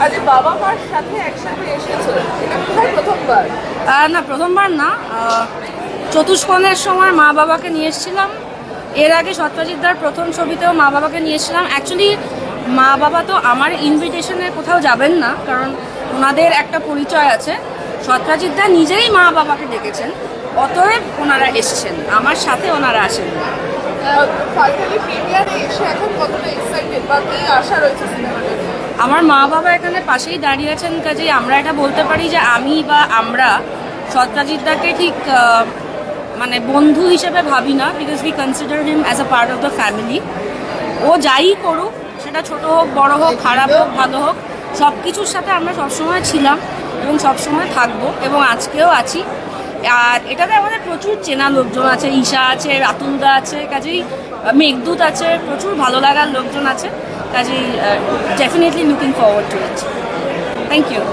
আজ বাবা মার সাথে একসাথে এসেছো, এটা কোথায় প্রথমবার? না, প্রথমবার না। চতুষ্কোণের সময় মা বাবাকে নিয়ে এসেছিলাম। এর আগে সত্যজিৎদার প্রথম ছবিতেও মা বাবাকে নিয়ে এসেছিলাম। অ্যাকচুয়ালি মা বাবা তো আমার ইনভিটেশনে কোথাও যাবেন না, কারণ ওনাদের একটা পরিচয় আছে। সত্যজিৎদা নিজেই মা বাবাকে ডেকেছেন, অতএব ওনারা এসছেন, আমার সাথে ওনারা আসেন। ফাইনালি প্রিমিয়ারে এসে এখন কতটা এক্সাইটেড বা কি আশা রয়েছে সিনেমাটা? আমার মা বাবা এখানে পাশেই দাঁড়িয়ে আছেন, কাজেই আমরা এটা বলতে পারি যে আমি বা আমরা সত্যজিৎদাকে ঠিক মানে বন্ধু হিসেবে ভাবি না, because we consider him as a part of the family. ও যাই করুক, সেটা ছোট হোক, বড় হোক, খারাপ হোক, ভালো হোক, সব কিছুর সাথে আমরা সবসময় ছিলাম এবং সবসময় থাকবো, এবং আজকেও আছি। আর এটাতে আমাদের প্রচুর চেনা লোকজন আছে, ঈশা আছে, রাতুলদা আছে, কাজেই মেঘদূত আছে, প্রচুর ভালো লাগার লোকজন আছে, কাজেই definitely looking forward to it. Thank you.